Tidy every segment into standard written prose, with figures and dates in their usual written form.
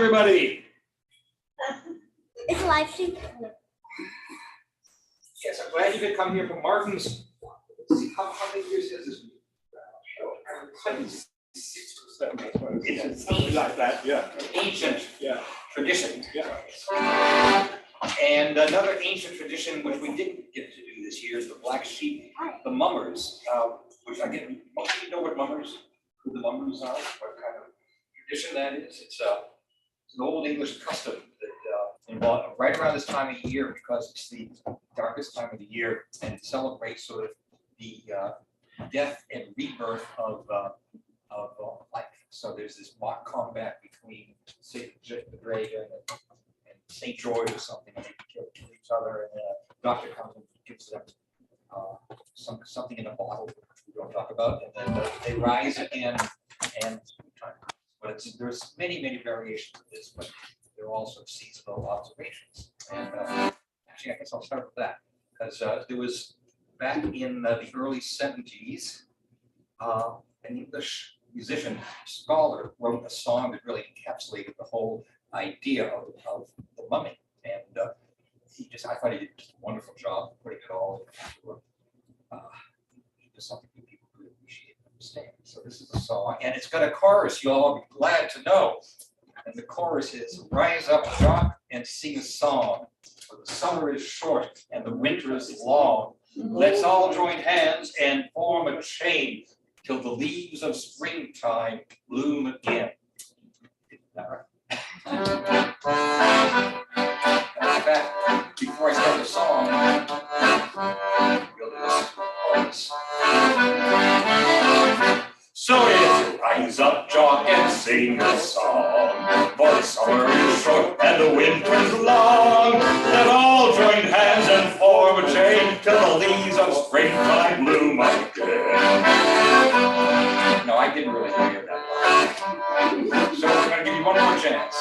everybody. It's a live stream. Yes, I'm glad you could come here from Martin's. How many years is this? 76 or 7. It's something like that, yeah. Ancient tradition. Yeah. And another ancient tradition which we didn't get to do this year is the black sheep, the mummers, which I get, most of you know what mummers, who the mummers are, what kind of tradition that is. It's an old English custom that involved right around this time of year because it's the darkest time of the year and it celebrates sort of the death and rebirth of life. So there's this mock combat between Saint the Dragon and Saint George or something, and they kill each other, and a doctor comes and gives them something in a bottle which we don't talk about, and then they rise again. And but there's many variations of this, but they're also seasonal observations. And actually, I guess I'll start with that because there was back in the early 70s, an English musician scholar wrote a song that really encapsulated the whole idea of the mummy, and I thought he did just a wonderful job putting it all into something that people could appreciate and understand. So this is a song, and it's got a chorus you'll all be glad to know. And the chorus is, "Rise up, Jock, and sing a song, for the summer is short and the winter is long. Let's all join hands and form a chain till the leaves of springtime bloom again." All right. In fact, before I start the song, we'll do this chorus. So it's rise up, Jock, and sing a song, for the summer is short and the winter's long. Let all join hands and form a chain till the leaves of springtime bloom again. No, I didn't really hear that part. So we're going to give you one more chance.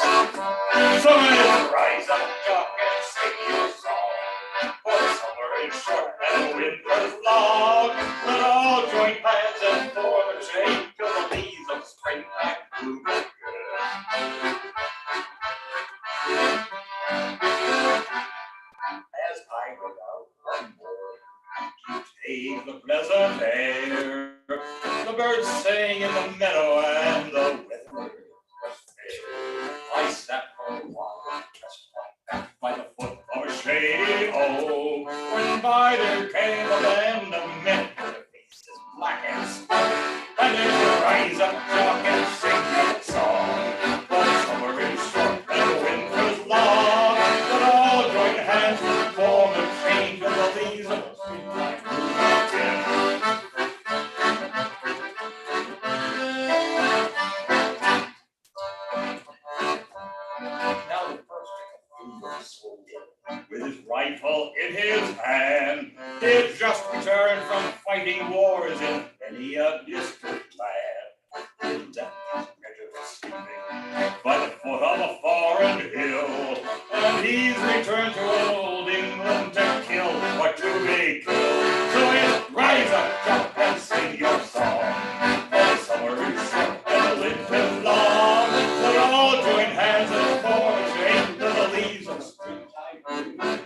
So it's rise up, Jock, and sing your song, for the summer is short and the winter's long. Let all join hands and form a chain till the leaves of springtime bloom again. As I go out one more to take the pleasant air, the birds sing in the meadow and the weather was fair. I sat for a while just like that by the foot of a shady oak, when by there came a band of men with their faces black and smoke. And there's a rise up, Jock, and sing your song, for the summer is short and the winter's long. Let all join hands and form a chain till the leaves of springtime bloom again. Now the first soldier, with his rifle in his hand, he had just returned from fighting wars in many a distant land. His regiment sleeping by the foot of a foreign hill, and he's returned to old England to kill or to be killed. So it's rise up, Jock, and sing your song, for the summer is short and the winter's long. Let all join hands and form a chain till the leaves of springtime bloom again.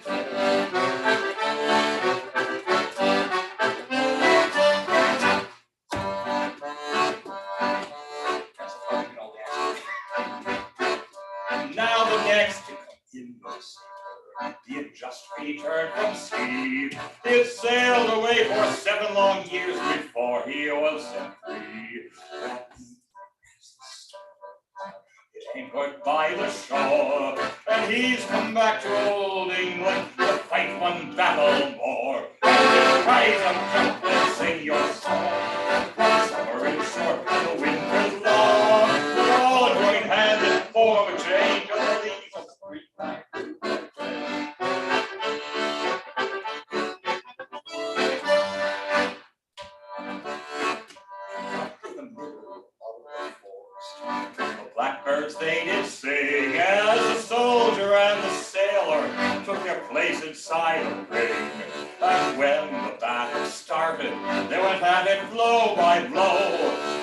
Now the next to come in the sailor, he had just returned from sea. He had sailed away for 7 long years before he was set free. It anchored by the shore, and he's come back to old England to fight one battle more. And rise up, Jock, and sing your song, for the summer is short and the winter's long. Let all join hands and form a chain till the leaves of springtime bloom again. The middle of the forest, the blackbirds they did sing, as the soldier and the sailor took their place inside a ring. And when the battle started, they went at it blow by blow.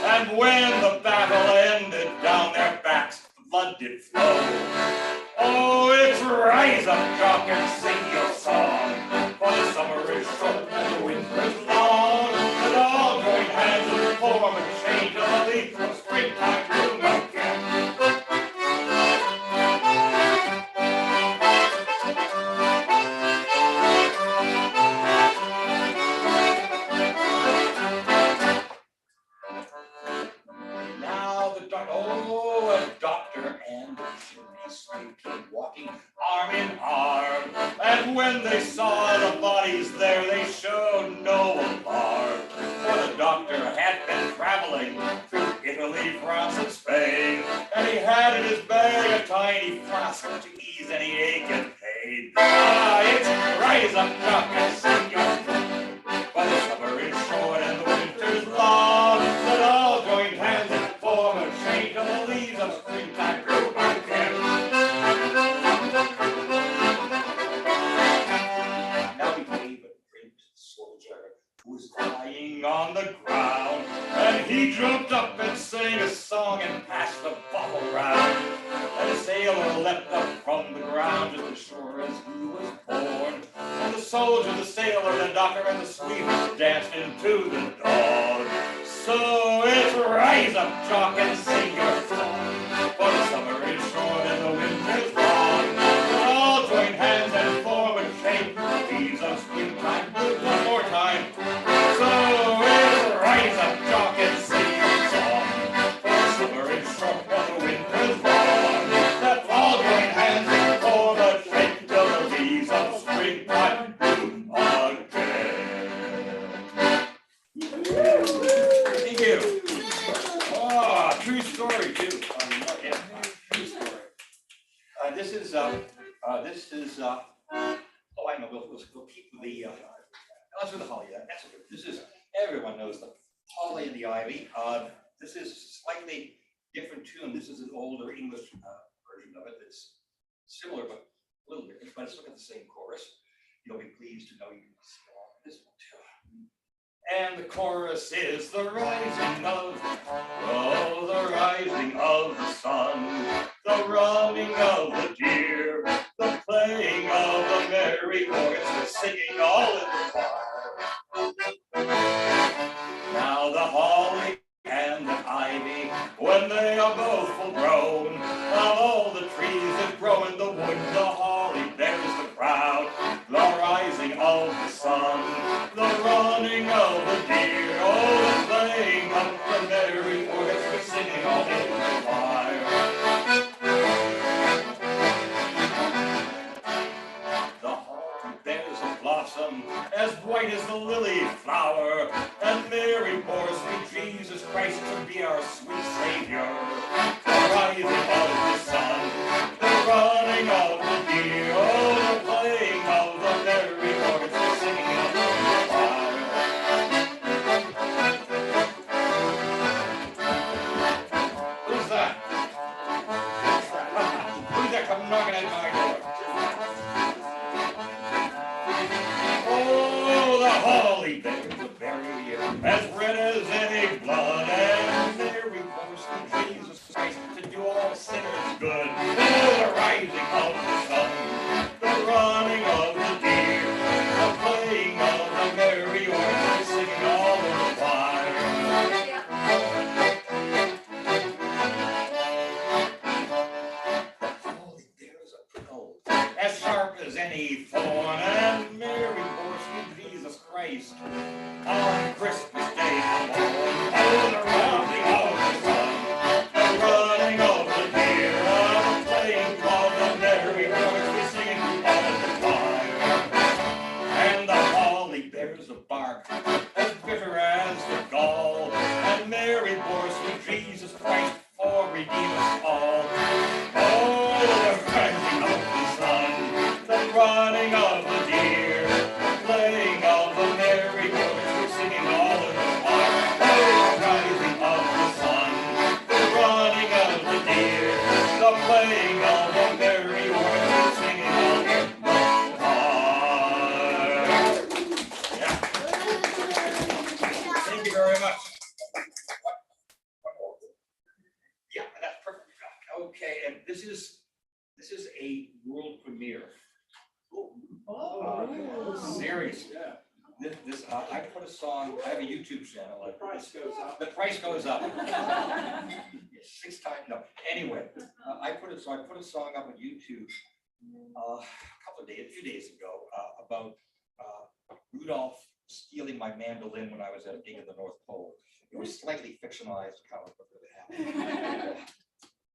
And when the battle ended, down their backs blood did flow. when they saw the bodies there, they showed no alarm. For the doctor had been traveling through Italy, France, and Spain, and he had in his bag a tiny flask to ease any ache and pain. Ah, it's rise up, Jock, and sing your song. For the summer is short and the winter's long. Let all join hands and form a chain till the leaves of springtime grow again. Now he gave a drink to the soldier Who was lying on the ground, and he jumped up and sang a song and passed the bottle round. And the sailor leapt up from the ground just as sure as he was born. And the soldier, the sailor, the doctor, and the sweep danced into the dawn. So it's rise up, Jock, and sing your song. For the summer is short and the winter's long. Let all join hands and form a chain. Leaves of springtime, one more time. So it's rise up, Jock, and sing your song. For the summer is short and the winter's long. Let's all join hands and form a chain till the leaves of springtime bloom again. Thank you. Oh, true story too. Yeah, true story. This is. Oh, I know. We'll keep the. Let's do the holly. That's good. This is everyone knows the holly and the ivy. This is a slightly different tune. This is an older English version of it. That's similar but a little different. But it's look at the same chorus. You'll be pleased to know you can sing along with this one too. And the chorus is the rising of, oh, the rising of the sun, the running of the deer, the playing of the merry organs, the singing all in the choir. Now the holly and the ivy, when they are both full grown, of all the trees that grow in the wood, the holly bears the crown. The rising of the sun, the running of the deer, oh, the playing of the merry organs, the singing all in the choir. The holly bears a blossom as white as the lily flower, and Mary bore sweet Jesus Christ to be our sweet Savior. The rising of the sun, the running of the deer, oh, the playing of the merry organs, the singing of the choir. Who's that? Who's that come knocking at my door? Oh, the holly bears a berry as red as any blood, and Mary bore sweet Jesus Christ to do all sinners good. Oh, the rising of the sun, the running of the deer, the playing of the merry organ, singing all in the choir. The holly bears a prickle as sharp as any thorn, and Mary bore sweet Jesus Christ on Christmas Day. Oh, the rising of the sun, the running of the deer, the playing of the merry organs, we singing all in the choir. And the holly bears a bark as bitter as the gall, and Mary bore sweet Jesus Christ for redeem us all. Oh, the rising of the sun, the running of the deer, the playing of the merry organs, we're singing all in the choir. Oh, the rising of the sun, the running of the deer, the playing of the merry organs, we're singing all in the choir. Yeah, thank you very much. Yeah, that's perfect. Okay, and this is a world premiere. Serious. Yeah. This I put a song. I have a YouTube channel. The price goes up. The price goes up. Yeah, 6 times. No. Anyway, I put a song up on YouTube a few days ago about Rudolph stealing my mandolin when I was at a gig in the North Pole. It was slightly fictionalized how it really happened.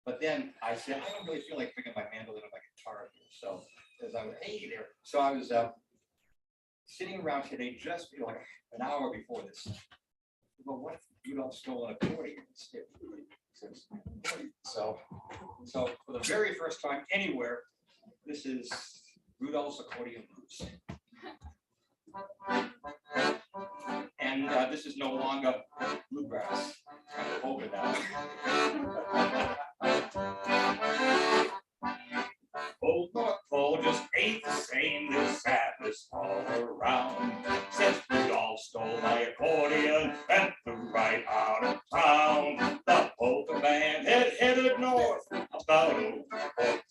But then I said, I don't really feel like bringing my mandolin and my guitar here. So as I was, hey there. So I was sitting around today just like an hour before this. Well, what if Rudolph stole an accordion instead? So for the very first time anywhere, this is Rudolph's Accordion Blues. And this is no longer bluegrass, kind of polka now. Old North Pole just ain't the same, there's sadness all around. Since Rudolph stole my accordion and flew right out of town. The polka band had headed north about a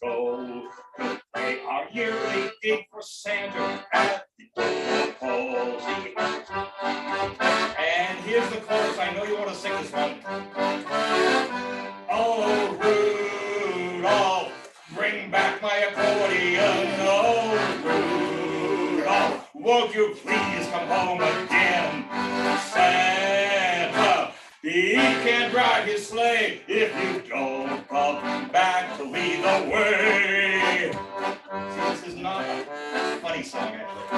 goal to play our yearly gig for Santa at the Old Pole. And here's the chorus, I know you want to sing this one. Oh, Rudolph, bring back my accordion. Oh, Rudolph, won't you please come home again? Santa, he can't drive his sleigh if you don't come back to lead the way. See, this is not a funny song, actually.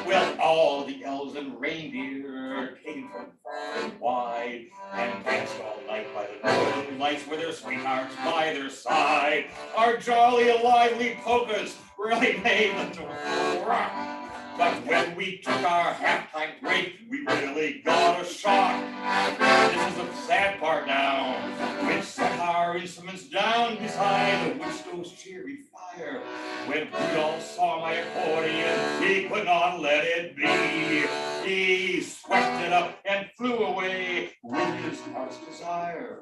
Well, all the elves and reindeer came from far and wide and danced all night by the northern lights with their sweethearts by their side. Our jolly, lively polkas really made the North rock. But when we took our halftime break, we really got a shock. This is the sad part now. We set our instruments down beside the wood stove's cheery fire. When Rudolph saw my accordion, he could not let it be. He swept it up and flew away with his heart's desire.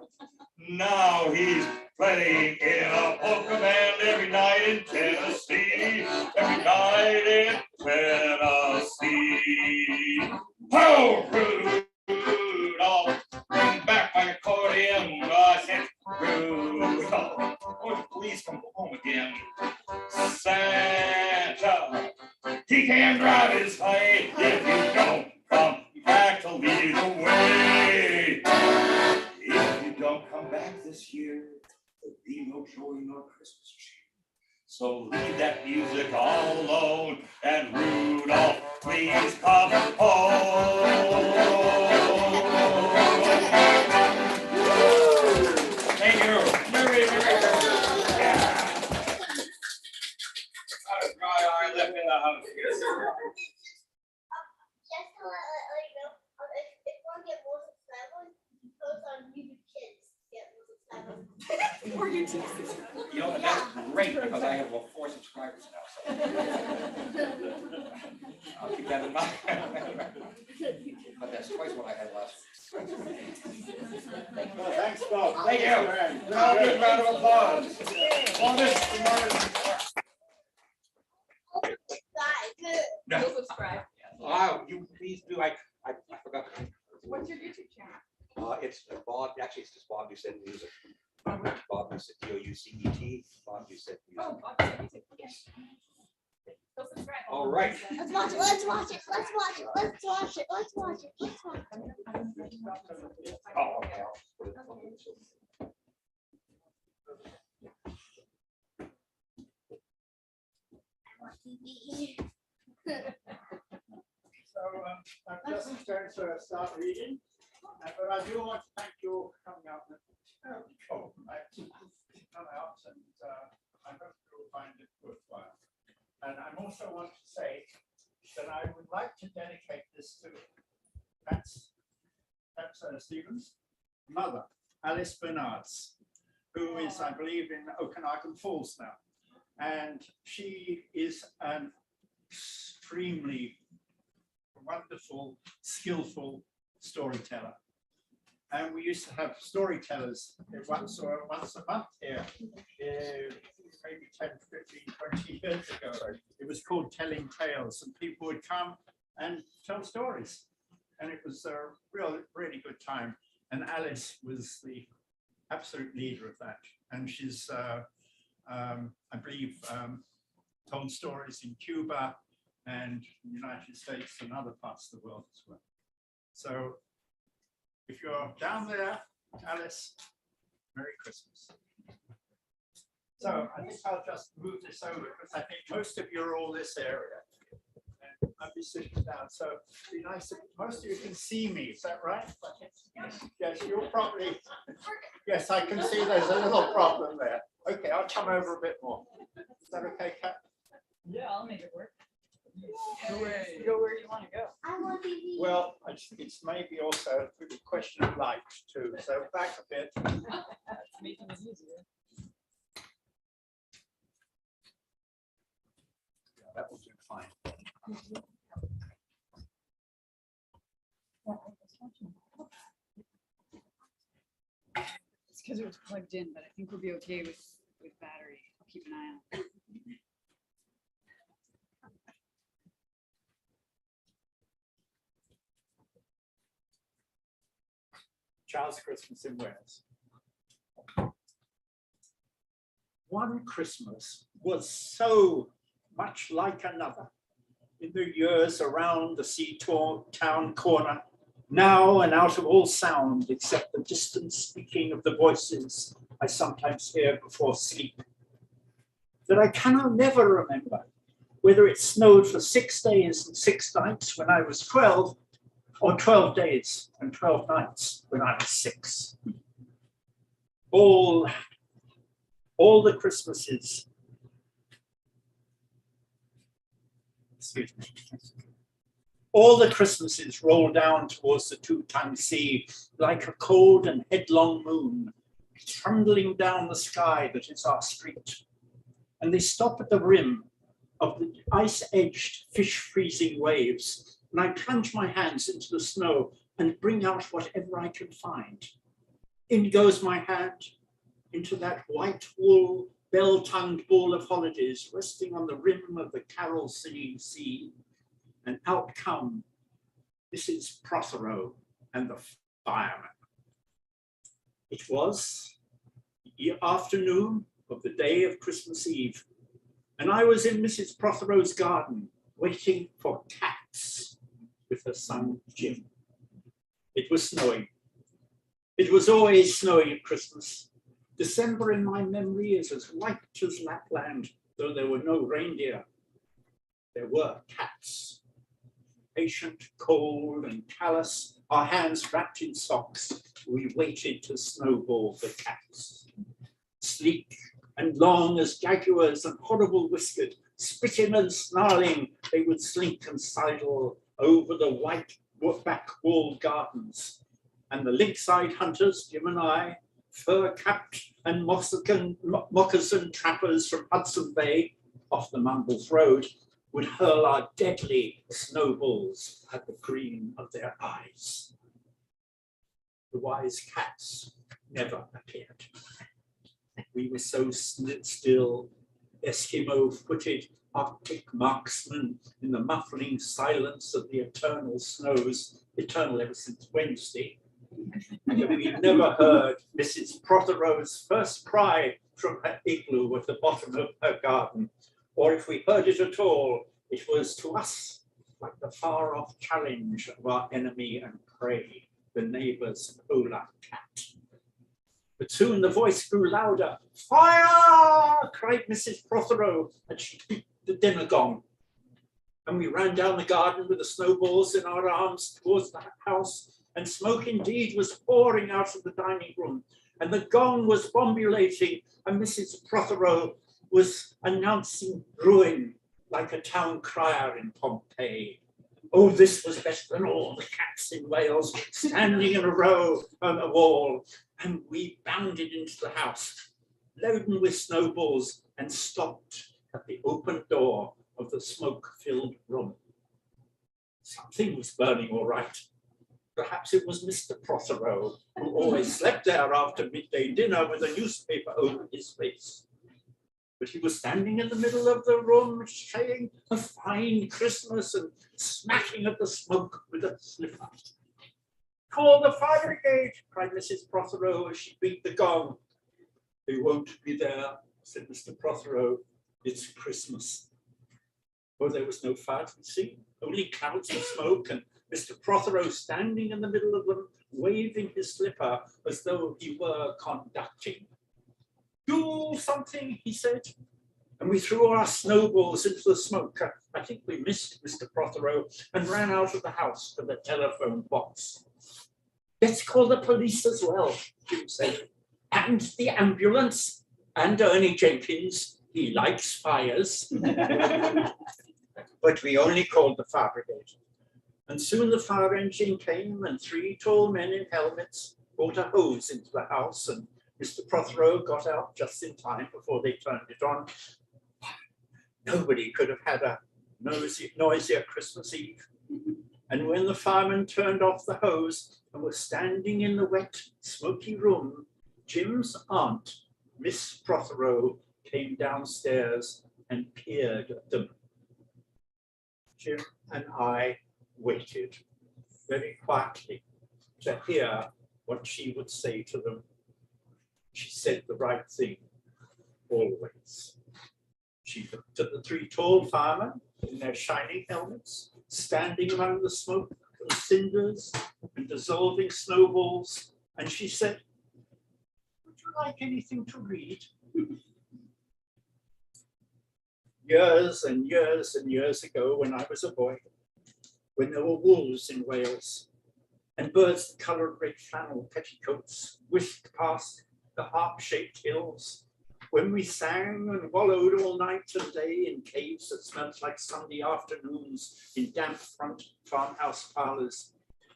Now he's playing in a polka band every night in Tennessee. Every night in Tennessee. Oh, Rudolph, bring back my accordion. I said, Rudolph, oh, please come home again. Santa, he can't drive his sleigh if you don't come back to lead the way. If you don't come back this year, there'll be no joy nor Christmas cheer. So leave that music all alone, and Rudolph, please come home. Thank you. Merry, yeah. Not a dry eye left in the house. Just to let you know, if you want to get more subscribers, post on YouTube Kids to get more subscribers. You know, that's great because I have 4 subscribers now. So. I'll keep that in mind. But that's twice what I had last week. Well, thanks, Bob. Thank you. Now give a round of applause. On this. Guys, You'll subscribe. Wow, you please do. I forgot. What's your YouTube channel? It's Bob. Actually, it's just Bob Doucette Music. Bob Doucette, DOUCET. Bob Doucette Music. Oh, okay. Yes. Go subscribe. All right. let's watch it. Let's watch it. Let's watch it. Let's watch it. Let's watch it. Let's watch it. Oh, okay. TV. So I'm just going to start reading, but I do want to thank you all for coming out. Come out, and I hope you'll find it worthwhile. And I also want to say that I would like to dedicate this to Pat Stevens' mother, Alice Bernards, who is, I believe, in Okanagan Falls now. And she is an extremely wonderful, skillful storyteller. And we used to have storytellers once a month here, maybe 10, 15, 20 years ago. It was called Telling Tales, and people would come and tell stories. And it was a really good time. And Alice was the absolute leader of that. And she's, I believe, told stories in Cuba and the United States and other parts of the world as well. So if you're down there, Alice, Merry Christmas. So I think I'll just move this over because I think most of you are all this area. And I'll be sitting down. So it'd be nice if most of you can see me. Is that right? Yes, you're probably. Yes, I can see there's a little problem there. Okay, I'll come over a bit more. Is that okay, Kat? Yeah, I'll make it work. Go where you want to go. I want to be. Well, it's maybe also a question of light too. So back a bit. It's making it easier. That will do fine. It's because it was plugged in, but I think we'll be okay with battery. I'll keep an eye on it. Child's Christmas in Wales. One Christmas was so much like another in the years around the town corner, now and out of all sound except the distant speaking of the voices I sometimes hear before sleep, that I cannot never remember whether it snowed for 6 days and 6 nights when I was 12, or 12 days and 12 nights when I was 6. All the Christmases, excuse me, all the Christmases roll down towards the two-time sea like a cold and headlong moon, trundling down the sky that is our street. And they stop at the rim of the ice-edged, fish-freezing waves, and I plunge my hands into the snow and bring out whatever I can find. In goes my hand into that white wool, bell-tongued ball of holidays resting on the rim of the carol-singing sea, and out come Mrs. Prothero and the fireman. It was the afternoon of the day of Christmas Eve, and I was in Mrs. Prothero's garden waiting for cats with her son Jim. It was snowing. It was always snowing at Christmas. December in my memory is as white as Lapland, though there were no reindeer. There were cats. Patient, cold, and callous, our hands wrapped in socks, we waited to snowball the cats. Sleek and long as jaguars and horrible whiskered, spitting and snarling, they would slink and sidle over the white back walled gardens. And the lynx-eyed hunters, Jim and I, fur-capped and moccasin trappers from Hudson Bay, off the Mumbles Road, would hurl our deadly snowballs at the green of their eyes. The wise cats never appeared. We were so still, Eskimo-footed Arctic marksmen in the muffling silence of the eternal snows, eternal ever since Wednesday. And we never heard Mrs. Prothero's first cry from her igloo at the bottom of her garden, or if we heard it at all, it was to us like the far-off challenge of our enemy and prey, the neighbor's polar cat. But soon the voice grew louder. "Fire!" cried Mrs. Prothero, and she beat the dinner gong. And we ran down the garden with the snowballs in our arms towards the house, and smoke indeed was pouring out of the dining room, and the gong was bombulating, and Mrs. Prothero was announcing ruin like a town crier in Pompeii. Oh, this was better than all the cats in Wales standing in a row on a wall. And we bounded into the house, loaded with snowballs, and stopped at the open door of the smoke-filled room. Something was burning all right. Perhaps it was Mr. Prothero, who always slept there after midday dinner with a newspaper over his face. But he was standing in the middle of the room saying a fine Christmas and smacking at the smoke with a slipper. "Call the fire brigade," cried Mrs. Prothero as she beat the gong. "They won't be there," said Mr. Prothero. "It's Christmas." Oh, there was no fire to see, only clouds of smoke, and Mr. Prothero standing in the middle of them, waving his slipper as though he were conducting. Do something, he said. And we threw our snowballs into the smoke. I think we missed Mr. Prothero and ran out of the house to the telephone box. Let's call the police as well, Jim said. And the ambulance. And Ernie Jenkins, he likes fires. But we only called the fire brigade. And soon the fire engine came and 3 tall men in helmets brought a hose into the house, and Mr. Prothero got out just in time before they turned it on. Nobody could have had a noisier Christmas Eve. And when the firemen turned off the hose and were standing in the wet, smoky room, Jim's aunt, Miss Prothero, came downstairs and peered at them. Jim and I waited very quietly to hear what she would say to them. She said the right thing, always. She looked at the 3 tall firemen in their shiny helmets, standing among the smoke and cinders and dissolving snowballs, and she said, "Would you like anything to read?" Years and years and years ago, when I was a boy, when there were wolves in Wales and birds that coloured red flannel petticoats whisked past the harp-shaped hills, when we sang and wallowed all night and day in caves that smelt like Sunday afternoons in damp front farmhouse parlours,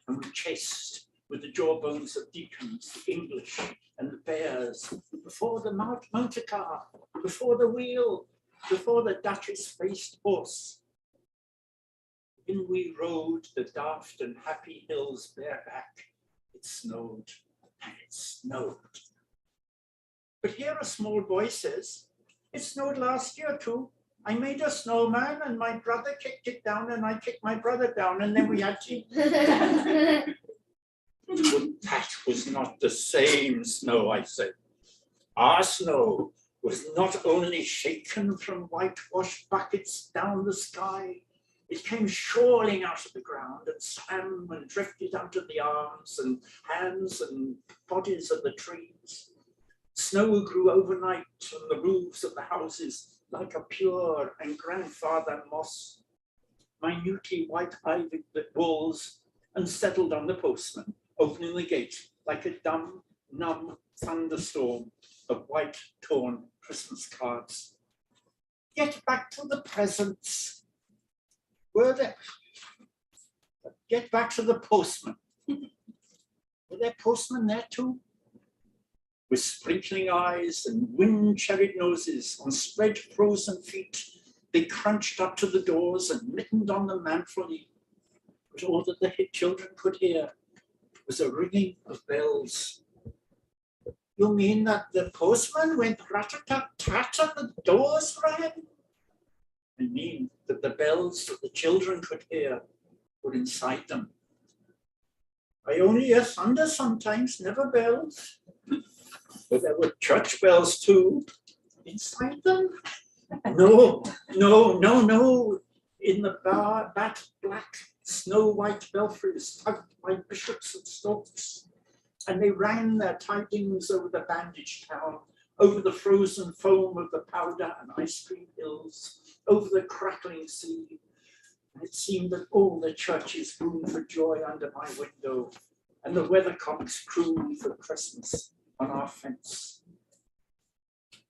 and we chased with the jawbones of deacons, the English and the bears, before the motor car, before the wheel, before the Duchess-faced horse. When we rode the daft and happy hills bareback, it snowed and it snowed. But here a small boy says, "It snowed last year too. I made a snowman and my brother kicked it down and I kicked my brother down and then we had to..." But that was not the same snow, I said. Our snow was not only shaken from whitewashed buckets down the sky, it came shoaling out of the ground and swam and drifted under the arms and hands and bodies of the trees. Snow grew overnight on the roofs of the houses like a pure and grandfather moss, minutely white-ivied walls, and settled on the postman, opening the gate like a dumb, numb thunderstorm of white, torn Christmas cards. Get back to the presents. Were there? Get back to the postman. Were there postmen there too? With sprinkling eyes and wind-cherried noses on spread frozen feet, they crunched up to the doors and mittened on them manfully. But all that the children could hear was a ringing of bells. You mean that the postman went rat-a-tat-tat and the doors rang? I mean that the bells that the children could hear were inside them. I only hear thunder sometimes, never bells. But there were church bells too, inside them. No. In the bat black, snow-white belfries tugged by bishops and stalks. And they rang their tidings over the bandaged town, over the frozen foam of the powder and ice cream hills, over the crackling sea. And it seemed that all the churches boomed for joy under my window, and the weathercocks crowed for Christmas on our fence.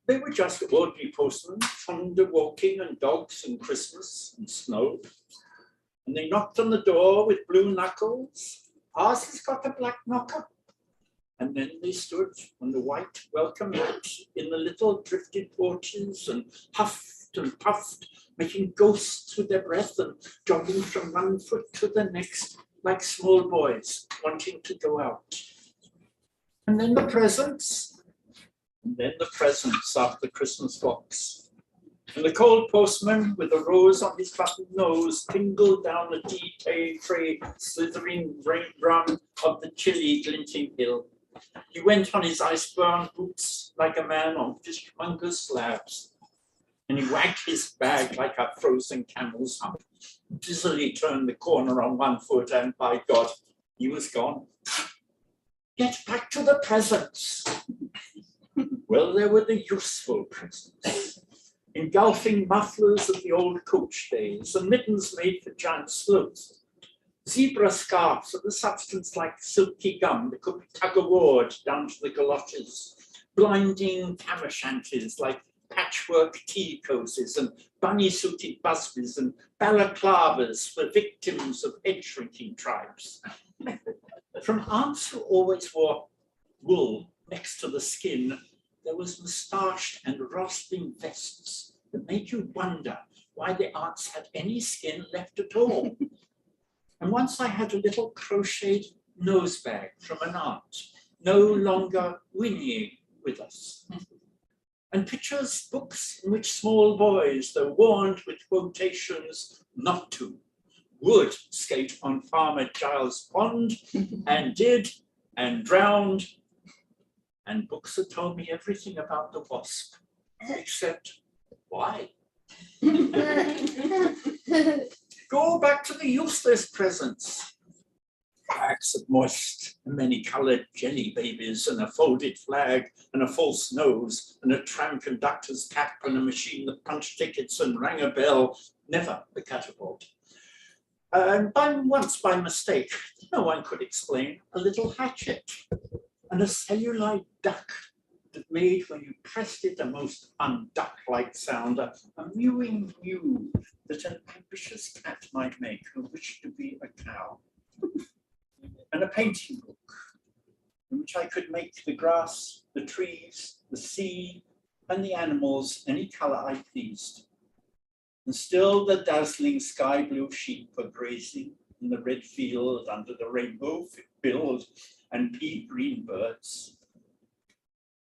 They were just ordinary postmen, fond of walking and dogs and Christmas and snow. And they knocked on the door with blue knuckles. Ours has got a black knocker. And then they stood on the white welcome mat in the little drifted porches and puffed, making ghosts with their breath and jogging from one foot to the next like small boys wanting to go out. And then the presents after the Christmas box. And the cold postman with a rose on his button nose tingled down the tea tray slithering run of the chilly glinting hill. He went on his ice-bound boots like a man on fishmonger's slabs. And he wagged his bag like a frozen camel's hump, dizzily turned the corner on one foot, and by God, he was gone. Get back to the presents. Well, there were the useful presents, engulfing mufflers of the old coach days and mittens made for giant sloths. Zebra scarves of a substance like silky gum that could be tug-of-warred down to the galoshes, blinding tam o' shanties like patchwork tea cozies and bunny-suited busbies and balaclavas for victims of head-shrinking tribes. From aunts who always wore wool next to the skin, there was moustached and rasping vests that made you wonder why the aunts had any skin left at all. And once I had a little crocheted nose bag from an aunt, no longer whinnying with us. And pictures, books in which small boys, though warned with quotations not to, would skate on Farmer Giles' pond, and did, and drowned. And books that told me everything about the wasp, except why. Go back to the useless presents. Bags of moist and many-coloured jelly babies and a folded flag and a false nose and a tram conductor's cap and a machine that punched tickets and rang a bell, never the catapult. And once by mistake, no one could explain, a little hatchet and a celluloid duck that made, when you pressed it, a most unduck-like sound, a mewing mew that an ambitious cat might make who wished to be a cow. And a painting book in which I could make the grass, the trees, the sea, and the animals any colour I pleased. And still the dazzling sky blue sheep were grazing in the red field under the rainbow-billed and pea-green birds.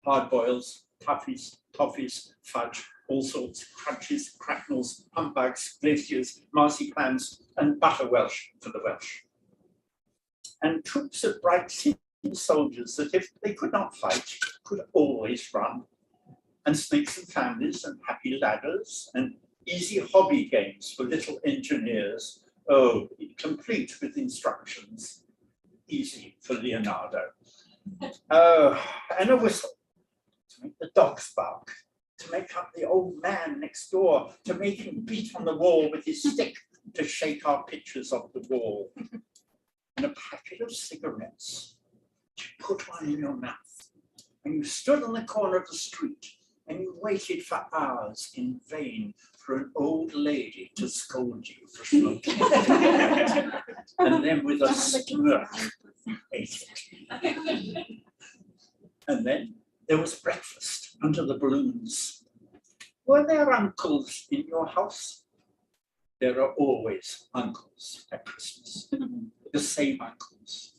Hard-boils, toffees, fudge, all sorts, crunches, cracknels, humbugs, glaciers, marziplans, and butter Welsh for the Welsh. And troops of bright soldiers that, if they could not fight, could always run. And snakes and families and happy ladders and easy hobby games for little engineers. Oh, complete with instructions. Easy for Leonardo. Oh, and a whistle to make the dogs bark, to make up the old man next door, to make him beat on the wall with his stick to shake our pictures off the wall. And a packet of cigarettes. You put one in your mouth, and you stood on the corner of the street, and you waited for hours in vain for an old lady to scold you for smoking. And then with a smirk, you ate it. And then there was breakfast under the balloons. Were there uncles in your house? There are always uncles at Christmas, the same uncles.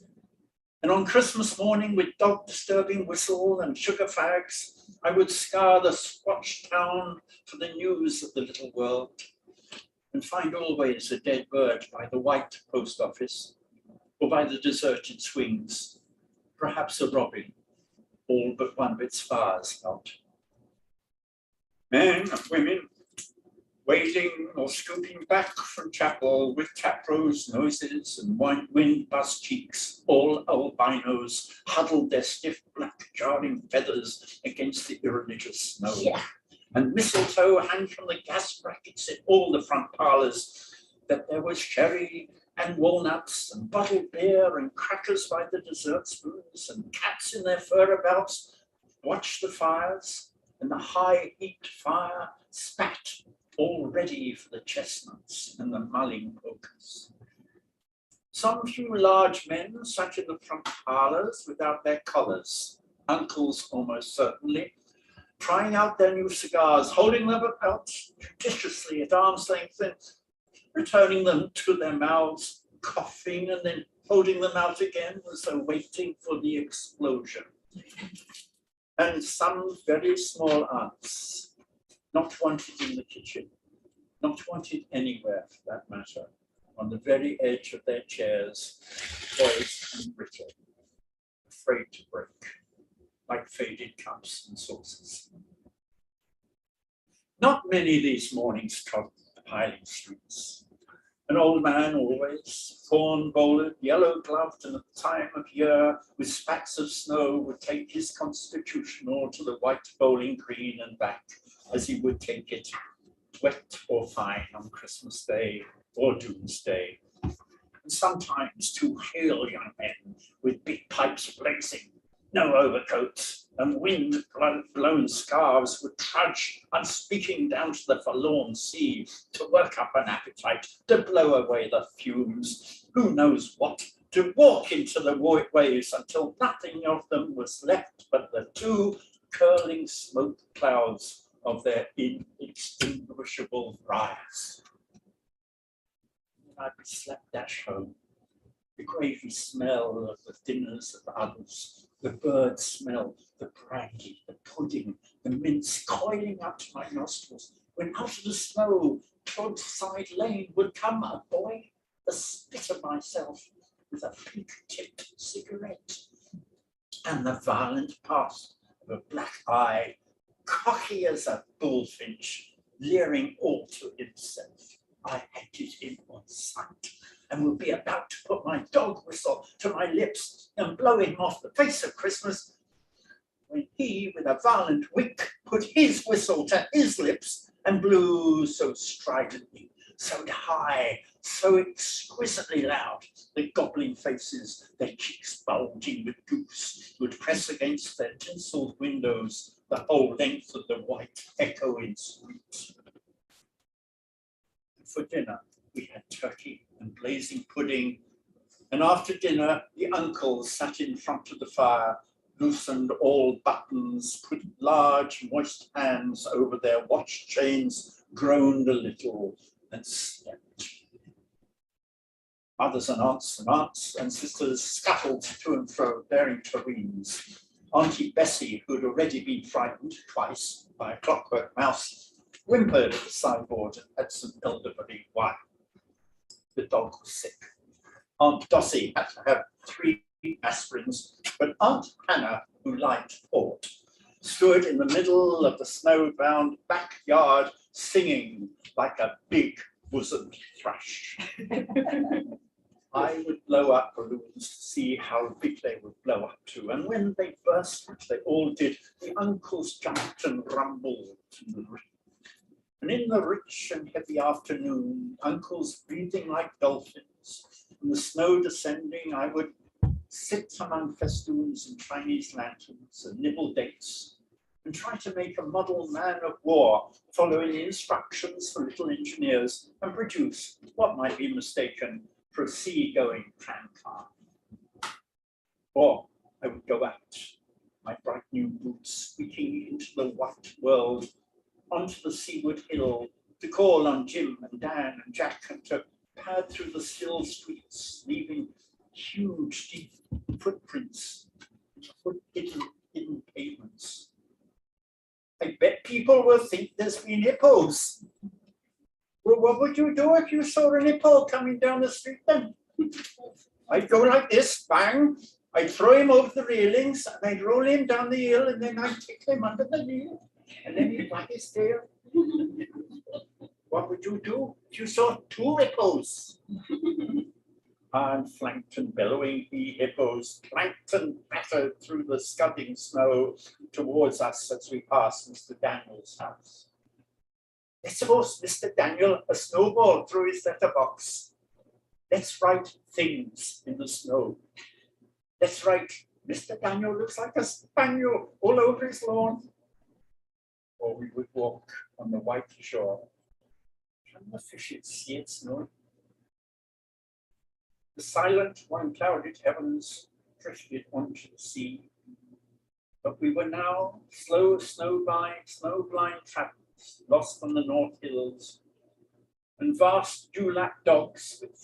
And on Christmas morning, with dog-disturbing whistle and sugar fags, I would scour the squatched town for the news of the little world and find always a dead bird by the white post office or by the deserted swings, perhaps a robin, all but one of its spars out. Men and women waiting or scooping back from chapel with taprose noses and wind bust cheeks, all albinos, huddled their stiff black jarring feathers against the irreligious snow. Yeah. And mistletoe hung from the gas brackets in all the front parlours, that there was sherry and walnuts and bottled beer and crackers by the dessert spoons and cats in their furabouts watched the fires, and the high heaped fire spat, all ready for the chestnuts and the mulling pokers. Some few large men sat in the front parlours without their collars, uncles almost certainly, trying out their new cigars, holding them about judiciously at arm's length and returning them to their mouths, coughing and then holding them out again as though waiting for the explosion. And some very small aunts, not wanted in the kitchen, not wanted anywhere for that matter, on the very edge of their chairs, poised and brittle, afraid to break, like faded cups and saucers. Not many these mornings trod the piling streets. An old man always, thorn-bowlered, yellow-gloved, and at the time of year, with spats of snow, would take his constitutional to the white bowling green and back, as he would take it, wet or fine, on Christmas Day or Doomsday. And sometimes two hale young men with big pipes blazing, no overcoats, and wind-blown scarves would trudge unspeaking down to the forlorn sea to work up an appetite, to blow away the fumes, who knows what, to walk into the waves until nothing of them was left but the two curling smoke clouds of their inextinguishable rise. I'd be slapdash home. The gravy smell of the dinners of others, the bird smell, the brandy, the pudding, the mince coiling up to my nostrils, when out of the snow, trod side lane would come a boy, the spit of myself, with a pink-tipped cigarette, and the violent pass of a black eye, cocky as a bullfinch, leering all to himself. I hated him on sight, and would be about to put my dog whistle to my lips and blow him off the face of Christmas, when he, with a violent wink, put his whistle to his lips and blew so stridently, so high, so exquisitely loud, that gobbling faces, their cheeks bulging with goose, would press against their tinselled windows the whole length of the white echoing street. For dinner, we had turkey and blazing pudding, and after dinner, the uncles sat in front of the fire, loosened all buttons, put large moist hands over their watch chains, groaned a little, and slept. Mothers and aunts and sisters scuttled to and fro, bearing tureens. Auntie Bessie, who had already been frightened twice by a clockwork mouse, whimpered at the sideboard and had some elderberry wine. The dog was sick. Aunt Dossie had to have 3 aspirins, but Aunt Hannah, who liked port, stood in the middle of the snow-bound backyard singing like a big bosomed thrush. I would blow up balloons to see how big they would blow up to, and when they burst, which they all did, the uncles jumped and rumbled. And in the rich and heavy afternoon, uncles breathing like dolphins, and the snow descending, I would sit among festoons and Chinese lanterns and nibble dates, and try to make a model man of war, following the instructions for little engineers, and produce what might be mistaken for a sea-going tram car. Or I would go out, my bright new boots squeaking into the white world, onto the seaward hill, to call on Jim and Dan and Jack, and to pad through the still streets, leaving huge deep footprints, hidden pavements. I bet people will think there's been hippos. Well, what would you do if you saw an hippo coming down the street then? I'd go like this, bang, I'd throw him over the railings, and I'd roll him down the hill, and then I'd tickle him under the knee, and then he'd wag his tail. What would you do if you saw 2 hippos? And flanked and bellowing he hippos, clanked and battered through the scudding snow towards us as we passed Mr. Daniel's house. Let's suppose Mr. Daniel a snowball through his letterbox. Let's write things in the snow. Let's write, Mr. Daniel looks like a spaniel all over his lawn. Or we would walk on the white shore. Can the fishes see it snowing? The silent, unclouded heavens drifted onto the sea. But we were now slow, snow-blind travelers, lost on the North Hills, and vast dewlap dogs with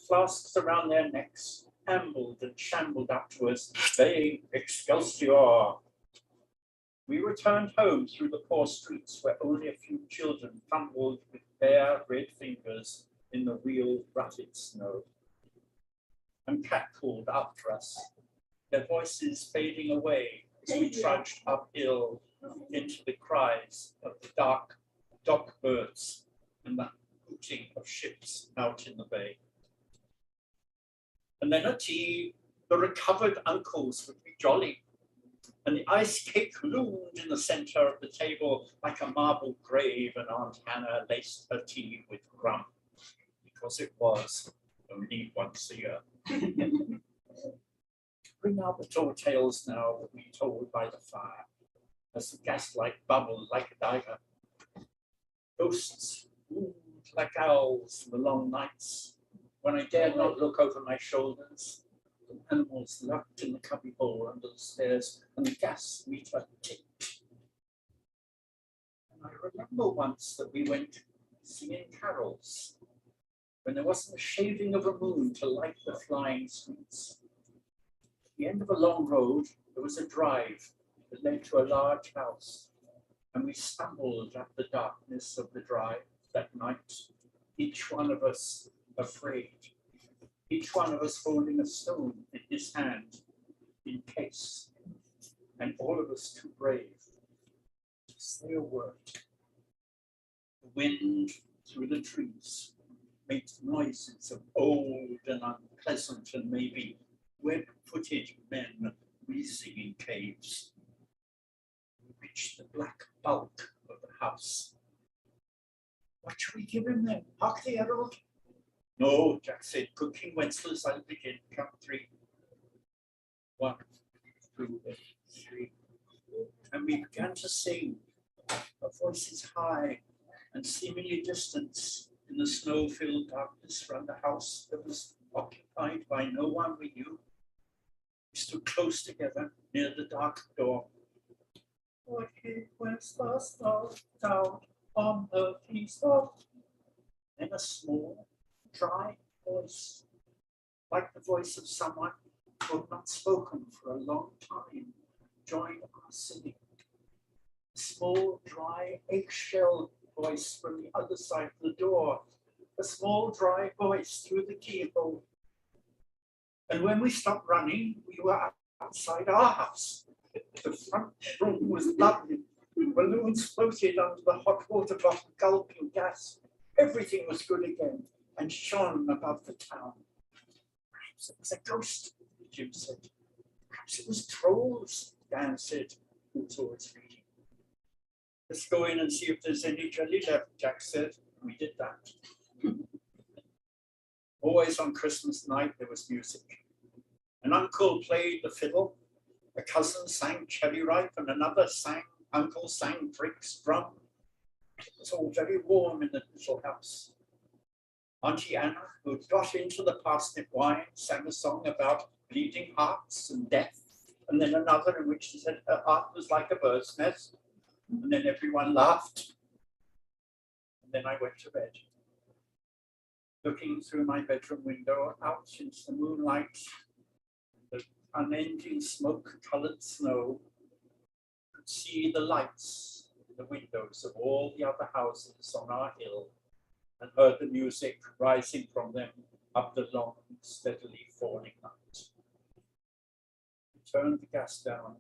flasks around their necks ambled and shambled up to us, baying Excelsior. We returned home through the poor streets where only a few children fumbled with bare red fingers in the real rutted snow, and catcalled after us, their voices fading away as we trudged uphill into the cries of the dark dock birds and the hooting of ships out in the bay. And then at tea, the recovered uncles would be jolly, and the ice cake loomed in the center of the table like a marble grave, and Aunt Hannah laced her tea with rum, because it was only once a year. Bring out the tall tales now that we told by the fire, as the gaslight bubbled like a dagger. Ghosts moved like owls in the long nights, when I dared not look over my shoulders. The animals lurked in the cubbyhole under the stairs, and the gas meter ticked. And I remember once that we went singing carols, when there wasn't a shaving of a moon to light the flying streets. At the end of a long road, there was a drive that led to a large house, and we stumbled up the darkness of the drive that night, each one of us afraid, each one of us holding a stone in his hand in case, and all of us too brave to say a word. The wind through the trees made noises of old and unpleasant and maybe web-footed men wheezing in caves. We reached the black bulk of the house. What should we give him then? Hark the herald? No, Jack said, Good King Wenceslas, I'll begin. Count 3. 1, 2, 3. And we began to sing, our voices high and seemingly distant in the snow-filled darkness round the house that was occupied by no one we knew. We stood close together near the dark door. What King Wenceslas down on the feast of, then a small, dry voice, like the voice of someone who had not spoken for a long time, joined our singing. A small, dry, eggshell voice from the other side of the door, a small, dry voice through the keyhole. And when we stopped running, we were outside our house. The front room was lovely. Balloons floated under the hot water bottle, gulping gas. Everything was good again and shone above the town. Perhaps it was a ghost, Jim said. Perhaps it was trolls, Dan said, who was always reading. Let's go in and see if there's any jelly left, Jack said. We did that. Always on Christmas night, there was music. An uncle played the fiddle, a cousin sang Cherry Ripe, and another uncle sang Drake's drum. It was all very warm in the little house. Auntie Anna, who had got into the parsnip wine, sang a song about bleeding hearts and death, and then another in which she said her heart was like a bird's nest, and then everyone laughed. And then I went to bed. Looking through my bedroom window out into the moonlight, the unending smoke-colored snow, could see the lights in the windows of all the other houses on our hill, and heard the music rising from them up the long, steadily falling night. I turned the gas down,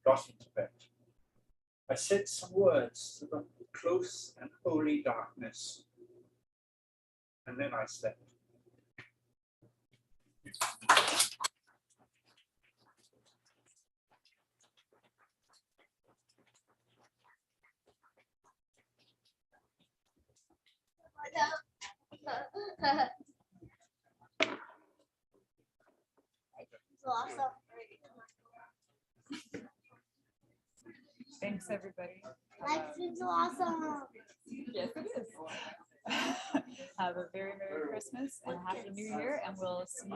got into bed. I said some words to the close and holy darkness, and then I slept. Awesome. Thanks, everybody. Life is awesome. Yes, it is. Have a very Merry Christmas and a Happy New Year, and we'll see you.